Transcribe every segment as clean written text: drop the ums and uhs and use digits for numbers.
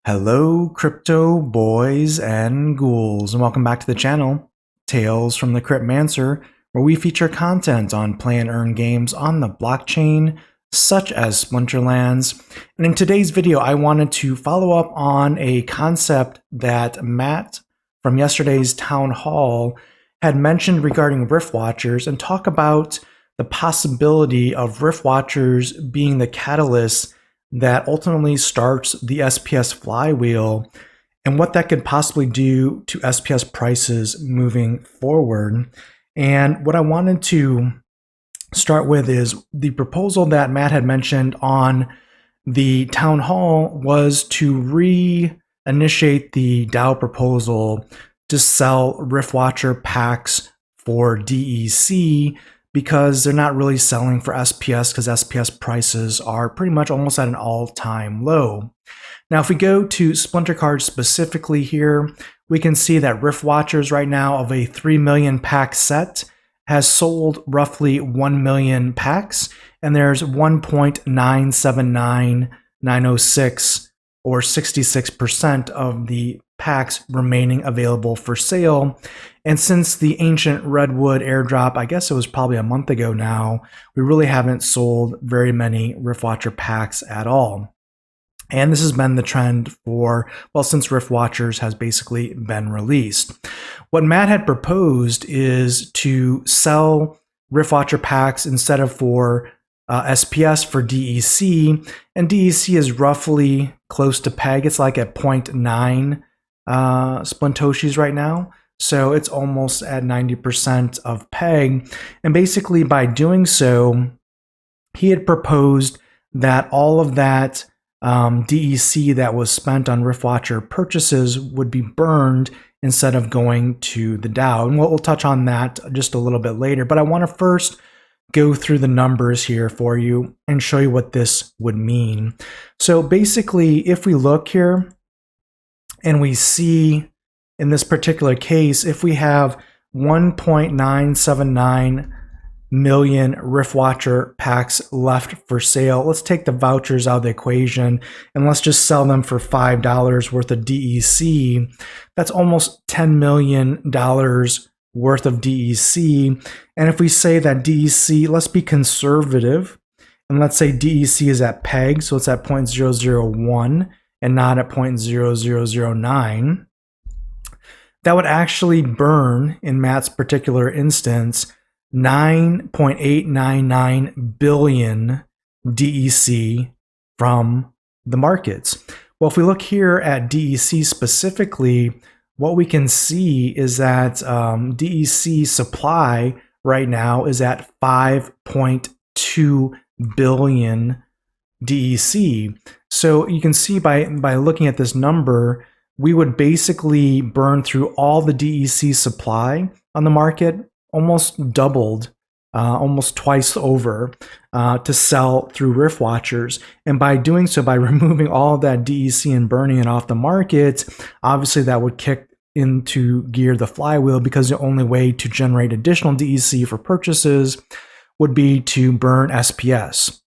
Hello, crypto boys and ghouls, and welcome back to the channel, Tales from the Cryptmancer, where we feature content on play and earn games on the blockchain, such as Splinterlands. And in today's video, I wanted to follow up on a concept that Matt from yesterday's town hall had mentioned regarding RiftWatchers and talk about the possibility of RiftWatchers being the catalyst that ultimately starts the SPS flywheel and what that could possibly do to SPS prices moving forward. And what I wanted to start with is the proposal that Matt had mentioned on the town hall was to reinitiate the DAO proposal to sell RiftWatcher packs for DEC, because they're not really selling for SPS because SPS prices are pretty much almost at an all-time low. Now, if we go to Splinter Cards specifically here, we can see that RiftWatchers right now of a 3 million pack set has sold roughly 1 million packs, and there's 1.979906 or 66% of the packs remaining available for sale. And since the ancient redwood airdrop, I guess it was probably a month ago now, we really haven't sold very many RiftWatcher packs at all. And this has been the trend for, well, since RiftWatchers has basically been released. What Matt had proposed is to sell RiftWatcher packs instead of for SPS for DEC, and DEC is roughly close to peg. It's like at 0.9 Splintoshis right now. So it's almost at 90% of peg. And basically by doing so, he had proposed that all of that DEC that was spent on RiftWatcher purchases would be burned instead of going to the DAO. And we'll touch on that just a little bit later. But I want to first go through the numbers here for you and show you what this would mean. So basically, if we look here and we see in this particular case, if we have 1.979 million RiftWatcher packs left for sale, let's take the vouchers out of the equation and let's just sell them for $5 worth of DEC. That's almost $10 million worth of DEC. And if we say that DEC, let's be conservative, and let's say DEC is at peg, so it's at 0.001 and not at 0.0009, that would actually burn, in Matt's particular instance, 9.899 billion DEC from the markets. Well, if we look here at DEC specifically, what we can see is that DEC supply right now is at 5.2 billion DEC. So you can see by looking at this number, we would basically burn through all the DEC supply on the market, almost doubled, almost twice over, to sell through RiftWatchers. And by doing so, by removing all of that DEC and burning it off the market, obviously that would kick into gear the flywheel, because the only way to generate additional DEC for purchases would be to burn SPS.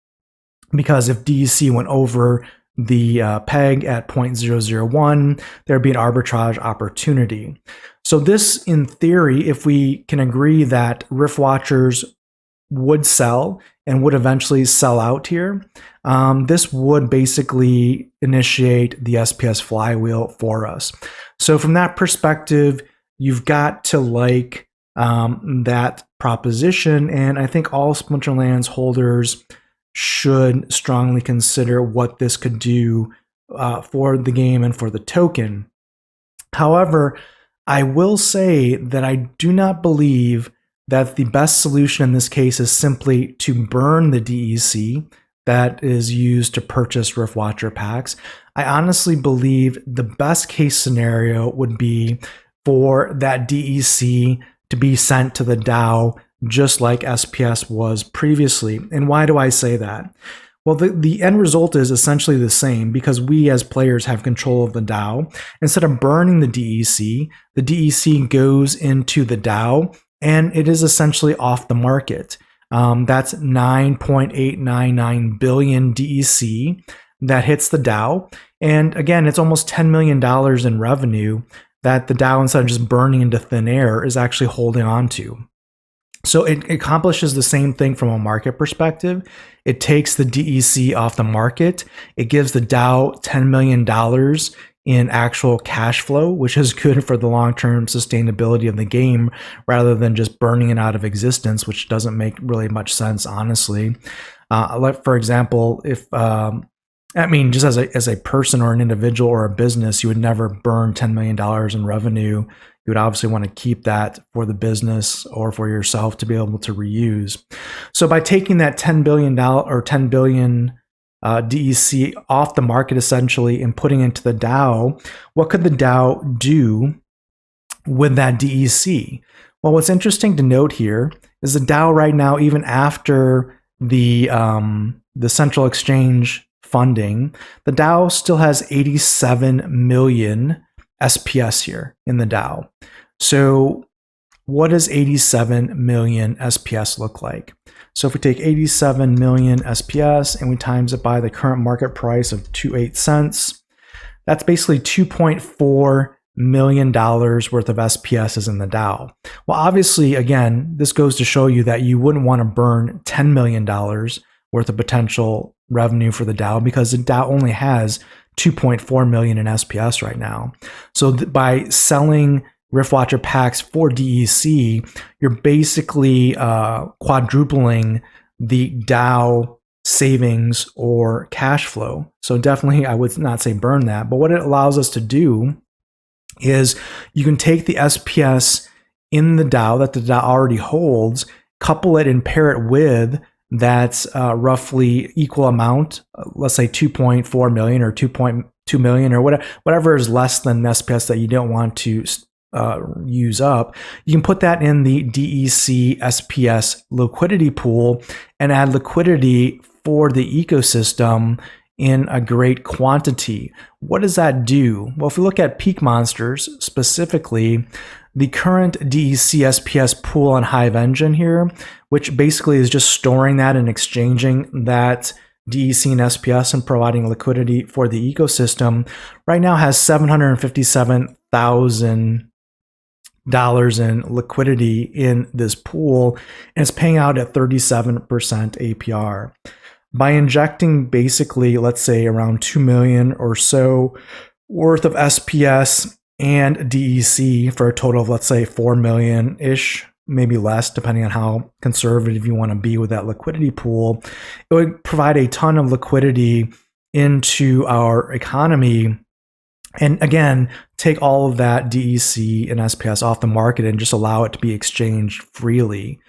Because if DEC went over the peg at 0.001, there'd be an arbitrage opportunity. So this, in theory, if we can agree that RiftWatchers would sell and would eventually sell out here, this would basically initiate the SPS flywheel for us. So from that perspective, you've got to like that proposition, and I think all Splinterlands holders should strongly consider what this could do for the game and for the token. However, I will say that I do not believe that the best solution in this case is simply to burn the DEC that is used to purchase RiftWatcher packs. I honestly believe the best case scenario would be for that DEC to be sent to the DAO, just like SPS was previously. And why do I say that? Well, the end result is essentially the same, because we as players have control of the DAO. Instead of burning the DEC goes into the DAO, and it is essentially off the market. That's 9.899 billion DEC. that hits the DAO. And again, it's almost $10 million in revenue that the DAO, instead of just burning into thin air, is actually holding on to. So it accomplishes the same thing from a market perspective. It takes the DEC off the market. It gives the DAO $10 million in actual cash flow, which is good for the long-term sustainability of the game, rather than just burning it out of existence, which doesn't make really much sense, honestly. Like, for example, if just as a person or an individual or a business, you would never burn $10 million in revenue. You would obviously want to keep that for the business or for yourself to be able to reuse. So by taking that $10 billion or 10 billion DEC off the market, essentially, and putting into the DAO, what could the DAO do with that DEC? Well, what's interesting to note here is the DAO right now, even after the central exchange funding, the DAO still has 87 million SPS here in the DAO. So what does 87 million SPS look like? So if we take 87 million SPS and we times it by the current market price of 28 cents, that's basically $2.4 million worth of SPS in the DAO. Well, obviously, again, this goes to show you that you wouldn't want to burn $10 million worth of potential revenue for the DAO, because the DAO only has 2.4 million in SPS right now. So by selling RiftWatcher packs for DEC, you're basically quadrupling the DAO savings or cash flow. So definitely, I would not say burn that. But what it allows us to do is you can take the SPS in the DAO that the DAO already holds, couple it and pair it with that's roughly equal amount, let's say 2.4 million or 2.2 million or whatever is less than SPS that you don't want to use up. You can put that in the DEC SPS liquidity pool and add liquidity for the ecosystem in a great quantity. What does that do? Well, if we look at peak monsters specifically, the current DEC SPS pool on Hive Engine here, which basically is just storing that and exchanging that DEC and SPS and providing liquidity for the ecosystem, right now has $757,000 in liquidity in this pool, and it's paying out at 37% APR. By injecting basically, let's say, around 2 million or so worth of SPS and DEC for a total of, let's say, 4 million-ish, maybe less, depending on how conservative you want to be with that liquidity pool, it would provide a ton of liquidity into our economy. And again, take all of that DEC and SPS off the market and just allow it to be exchanged freely.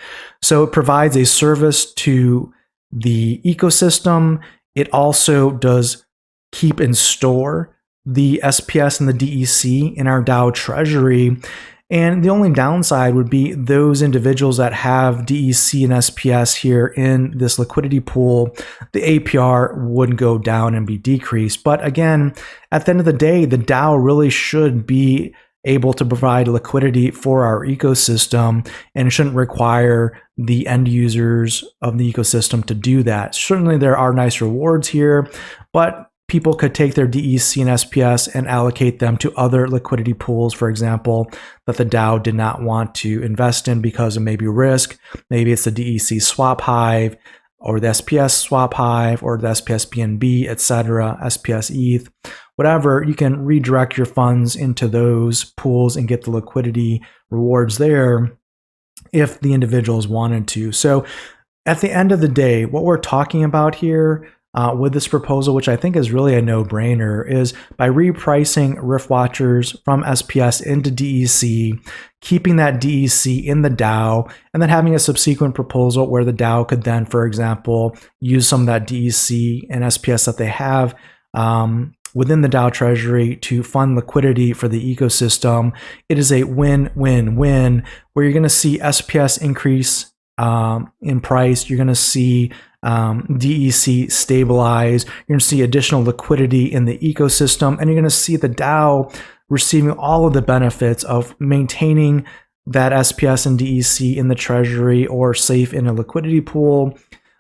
So it provides a service to the ecosystem. It also does keep and store the SPS and the DEC in our DAO treasury. And the only downside would be those individuals that have DEC and SPS here in this liquidity pool, the APR would go down and be decreased. But again, at the end of the day, the DAO really should be able to provide liquidity for our ecosystem, and it shouldn't require the end users of the ecosystem to do that. Certainly there are nice rewards here, but people could take their DEC and SPS and allocate them to other liquidity pools, for example, that the DAO did not want to invest in because of maybe risk. Maybe it's the DEC swap hive, or the SPS swap hive, or the SPS BNB, etc., SPS ETH, whatever. You can redirect your funds into those pools and get the liquidity rewards there if the individuals wanted to. So at the end of the day, what we're talking about here with this proposal, which I think is really a no-brainer, is by repricing RiftWatchers from SPS into DEC, keeping that DEC in the DAO, and then having a subsequent proposal where the DAO could then, for example, use some of that DEC and SPS that they have within the DAO treasury to fund liquidity for the ecosystem. It is a win-win-win, where you're going to see SPS increase in price. You're going to see DEC stabilize. You're going to see additional liquidity in the ecosystem, and you're going to see the DAO receiving all of the benefits of maintaining that SPS and DEC in the treasury or safe in a liquidity pool,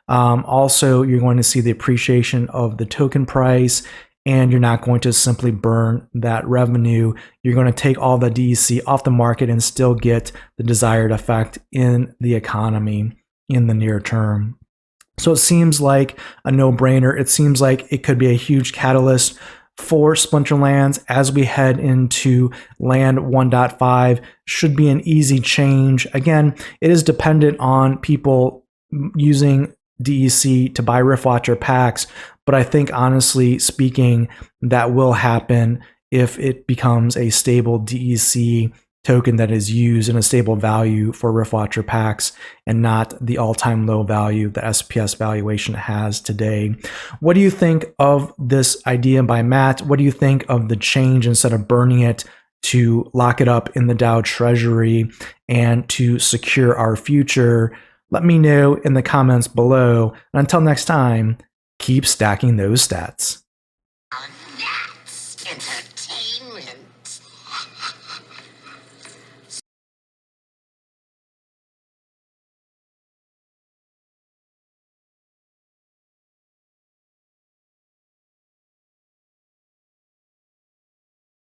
Also, you're going to see the appreciation of the token price, and you're not going to simply burn that revenue. You're going to take all the DEC off the market and still get the desired effect in the economy in the near term. So it seems like a no-brainer. It seems like it could be a huge catalyst for Splinterlands as we head into Land 1.5. Should be an easy change. Again, it is dependent on people using DEC to buy RiftWatcher packs, but I think honestly speaking, that will happen if it becomes a stable DEC token that is used in a stable value for RiftWatcher packs and not the all-time low value the SPS valuation has today. What do you think of this idea by Matt? What do you think of the change instead of burning it to lock it up in the DAO treasury and to secure our future? Let me know in the comments below. And until next time, keep stacking those stats.